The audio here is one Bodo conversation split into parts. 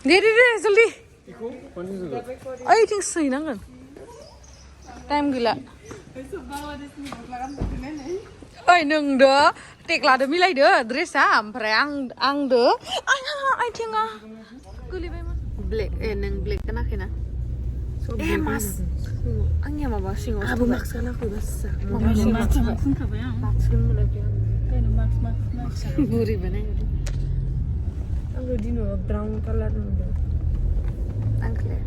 दे जल्दी ओइथिं सैनांगोन टाइम गैला ओइ नोंदो टेक्लादो मिलायदो ड्रेसा ओमफ्राय आंदो आइथिंआ गोलैबायमोन ब्लेक नों ब्लेक गानाखैना मास आंनिया माबा सिङाव आबो मास्क गानाखै बासा मास्क फुनखाबाय आं मास्क मोनाखै आं मास्क बुरि बानाय आंबो दिनो ब्राउन कालार नुदों आंखौलाय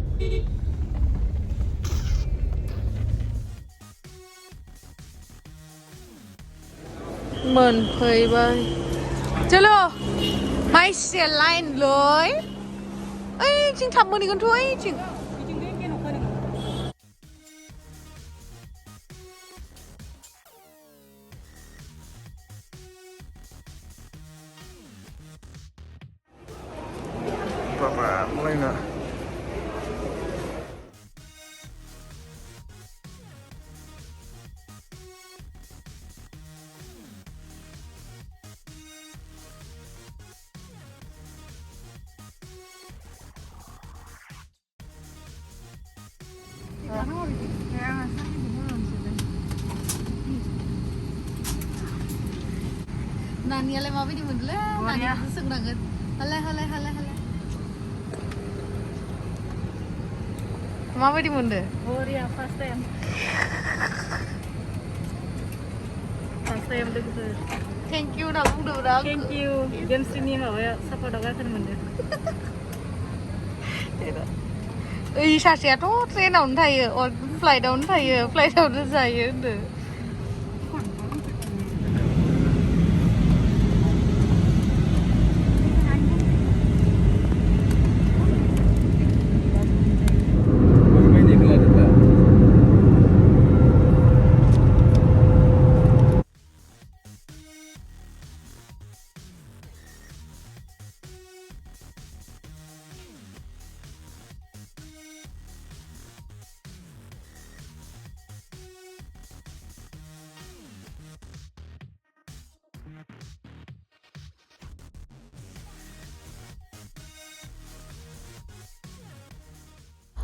मोनफैबाय चलो माइसे लाइन लय ओइथिं थाब मोनहैगोनथ' ओइथिं Papa, mulai nak. Naniaलाय माबायदि मोनलै नानिखौ सोंनांगोन हालाय माबायदि मोनदो बरिया फार्स्ट टाइम लोगोफोर थेंक इउ ना बुंदोंमोन आं थेंक इउ गेमस्रिनि माबाया सापर्टआव गाखोनो मोनदों ओइ सासेयाथ' ट्रेनावनो थायो फ्लाइटआवनो जायो होनदो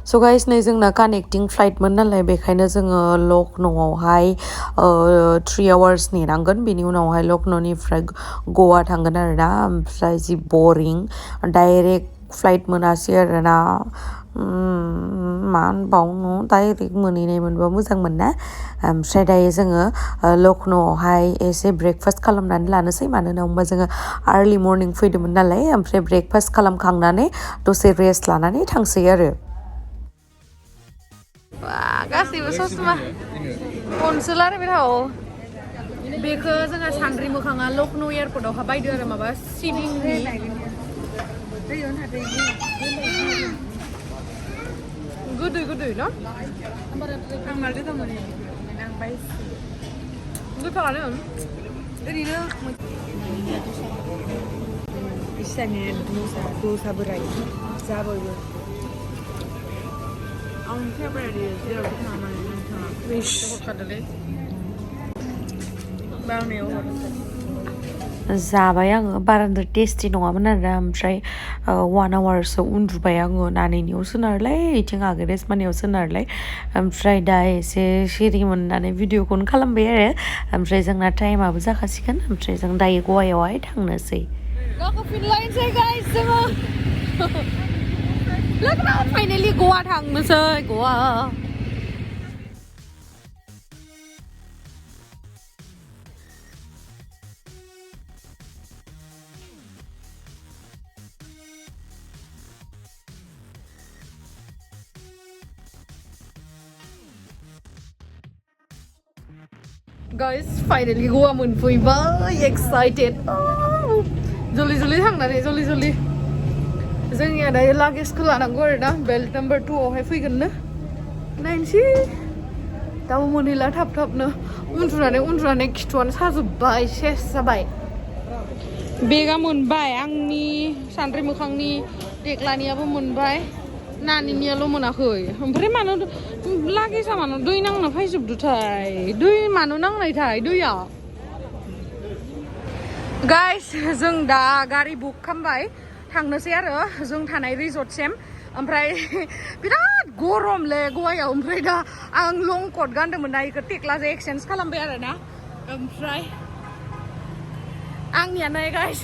So guys नै जोंना कानेक्टिं फ्लाइटमोन नालाय बेखायनो जोङो लखनौआवहाय 3 hours नेनांगोन बेनि उनावहाय लखनौनिफ्राय गवा थांगोन आरोना ओमफ्राय जि बरिं डाइरेक्ट फ्लाइट मोनासै आरोना मा होनबावनो डाइरेक्ट मोनहैनाय मोनबा मोजांमोन ना ओमफ्राय दायो जोङो लखनौआवहाय एसे ब्रेकफास्ट खालामनानै लानोसै मानो होनोबा जोङो आर्लि मर्निं फैदोंमोन नालाय ओमफ्राय ब्रेकफास्ट खालामखांनानै दसे रेस्ट लानानै थांसै आरो गासैबो ससमा फनसो लारायबाय थायो बेखौ जोंहा सान्द्रि मोखाङा लखनौ एयारपर्टआवहा बायदो आरो माबा सिलिंनि गोदै न आं मार गोथाव मोनो आं बायसि गोथावानो ओरैनो बिसानि दसा बोराय जाबोयो आं फेभरेट जेराव थांनानै नोंथाङा हरखादोलै बावनायाव जाबाय आङो बाराद्राय टेस्टि नङामोन आरो ओमफ्राय 1 hourसो उन्दुबाय आङो नानिनियावसो नालाय इथिं आगै रेसमानियावसो नालाय ओमफ्राय दा एसे सिरि मोननानै भिडिअखौनो खालामबाय आरो ओमफ्राय जोंना टाइमाबो जाखासिगोन ओमफ्राय जों दायो गवायावहाय थांनोसै गाखोफिनलायनोसै गाइस जोङो Look now, finally Goa थांनोसै Goa Guys, finally Goa मोनफैबाय excited जल्दि थांनानै जल्दि जोंनिया दायो लागेजखौ लानांगौ आरो ना बेल्ट नाम्बार 2 आवहाय फैगोननो नायनोसै दाबो मोनहैला थाबनो उन्दुनानै खिथुआनो साजोब्बाय सेस जाबाय बेगा मोनबाय आंनि सान्द्रि मोखांनि टेक्लानियाबो मोनबाय नानिनियाल' मोनाखै ओमफ्राय मानो लागेजआ मानो दै नांना फैजोबदोंथाय दै मानो नांनायथाय दैया गाइस जों दा गारि बुक खालामबाय थांनोसै आरो जों थानाय रिजर्टसिम ओमफ्राय बिराद गरमले गवायाव ओमफ्राय दा आं लं कट गानदोंमोन ना इखौ टेक्लाजों एक्सचेन्ज खालामबाय आरो ना ओमफ्राय आंनिया नै गाइस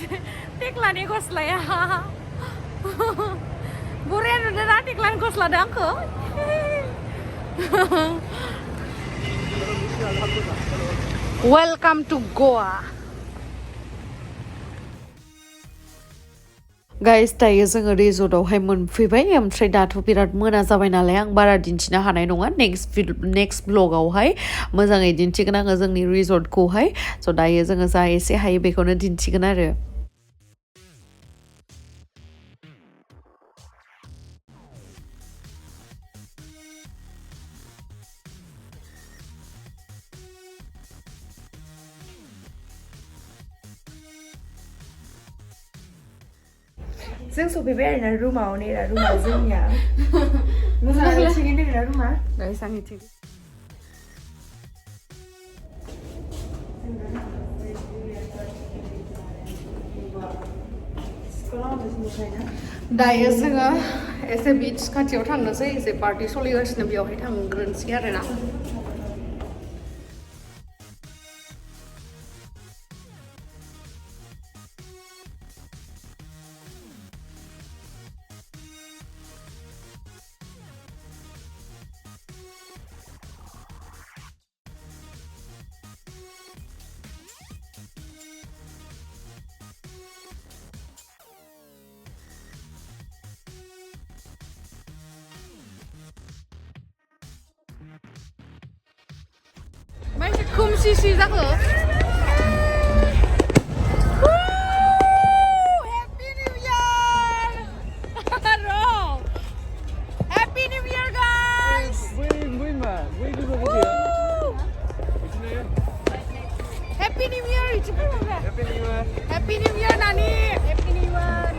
टेक्लानि गस्लाया बरिया नुदों ना टेक्लानि गस्लादों आंखौ वेलकाम टू गोवा गाइस दायो जोङो रिजर्टआवहाय मोनफैबाय ओमफ्राय दाथ' बिराद मोना जाबाय नालाय आं बारा दिन्थिनो हानाय नङा नेक्स्ट ब्लगावहाय मोजाङै दिन्थिगोन आङो जोंनि रिजर्टखौहाय स' दायो जोङो जा एसे हायो बेखौनो दिन्थिगोन आरो जों सफैबाय आरोना रुमाव नेरा रुमा जोंनिया मोजाङै थिगैनो दोङो ना रुमा गाइस आंनि थिग दायो जोङो एसे बीच खाथियाव थांनोसै एसे पार्टि सोलिगासिनो बेयावहाय थांग्रोनोसै आरोना मा एसे खोमसिसि जाखो happy new year happy new year guys happy new year happy new year नानी happy new year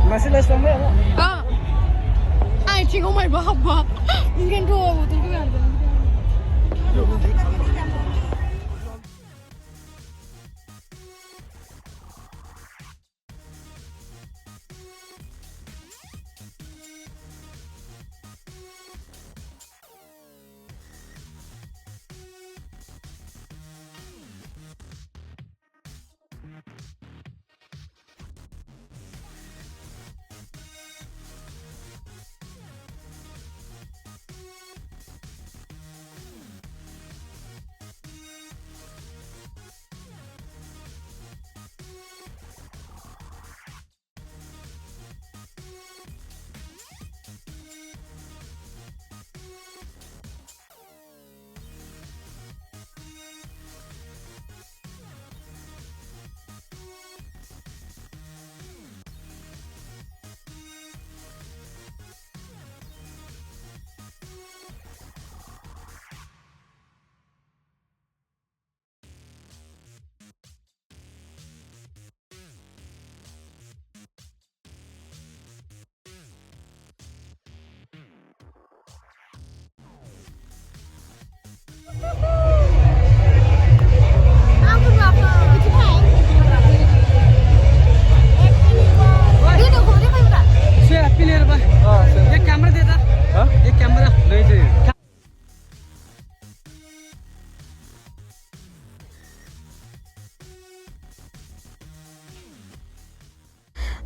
Masih les lama ya? आथिङाव मायबा हाबबा ओंखायनोथ' बोथोरखौ गारदों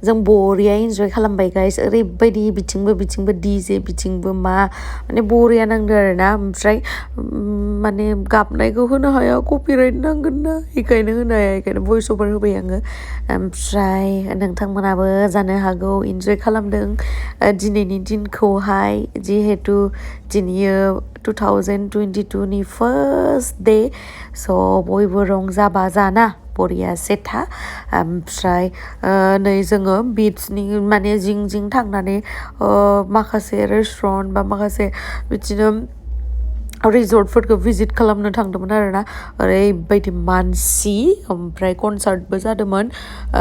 जों बरिया इन्जय खालामबाय गाइस ओरैबायदि बिथिंबो डिजे बिथिंबो मा माने बरिया नांदो आरोना ओमफ्राय माने गाबनायखौ होनो हाया कपिराइट नांगोन ना बेखायनो होनो हाया बेखायनो भइस अभार होबाय आङो ओमफ्राय नोंथांमोनाबो जानो हागौ इन्जय खालामदों दिनैनि दिनखौहाय जिहेतु दिनैयो 2022 नि फार्स्ट डे स' बयबो रंजा बाजाना बरिया सेथा ओमफ्राय नै जोङो बिचनि माने जिं थांनानै माखासे रेस्टुरेन्ट बा माखासे बिदिनो रिजर्टफोरखौ भिजिट खालामनो थांदोंमोन आरोना ओरैबायदि मानसि ओमफ्राय कनसार्टबो जादोंमोन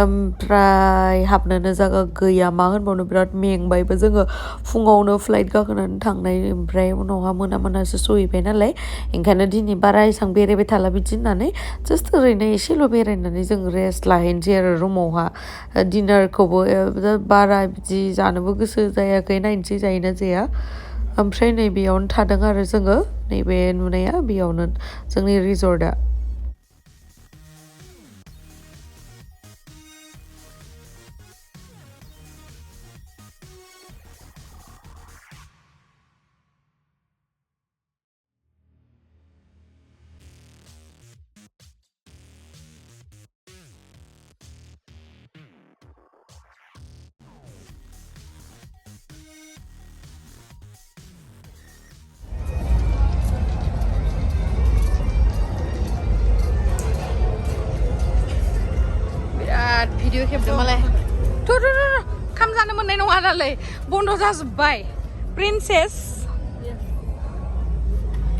ओमफ्राय हाबनोनो जायगा गैया मा होनबावनो बिराद मेंबायबो जोङो फुङावनो फ्लाइट गाखोनानै थांनाय ओमफ्राय उनावहा मोनासो सहैबाय नालाय ओंखायनो दिनै बारा एसां बेरायबाय थाला बिदि होननानै जास्ट ओरैनो एसेल' बेरायनानै जों रेस्ट लाहैनोसै आरो रुमावहा डिनारखौबो बारा बिदि जानोबो गोसो जायाखै नायनोसै जायोना जाया ओमफ्राय नै बेयावनो थादों आरो जोङो नैबे नुनाया बेयावनो जोंनि रिजर्टआ बिराद भिडिअ खेबदों मालाय खाम जानो मोननाय नङा नालाय बन्द' जाजोब्बाय प्रिन्सेस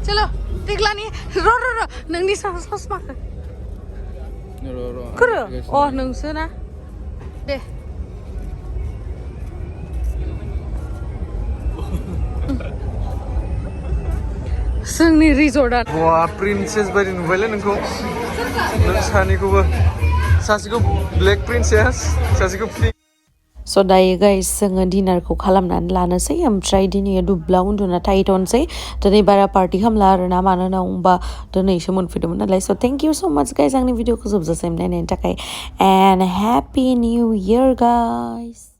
चलो देग्लानि र' नोंनि ससमाखौ खोरो अ नोंसो ना दे जोंनि रिजर्टआ वा प्रिन्सेस बायदि नुबायलै नोंखौ नों सानैखौबो सासेखौ ब्लेक प्रिन्सेस सासेखौ पिंक स' दायो गाइस जोङो डिनारखौ खालामनानै लानोसै ओमफ्राय दिनै दुब्ला उन्दुना थाहैथ'नोसै दिनै बारा पार्टि खालामला आरोना मानो होनना बुंबा दिनैसो मोनफैदोंमोन नालाय स' थेंक इउ स' माच गाइस आंनि भिडिअखौ जोबजासिम नायनायनि थाखाय and happy new year guys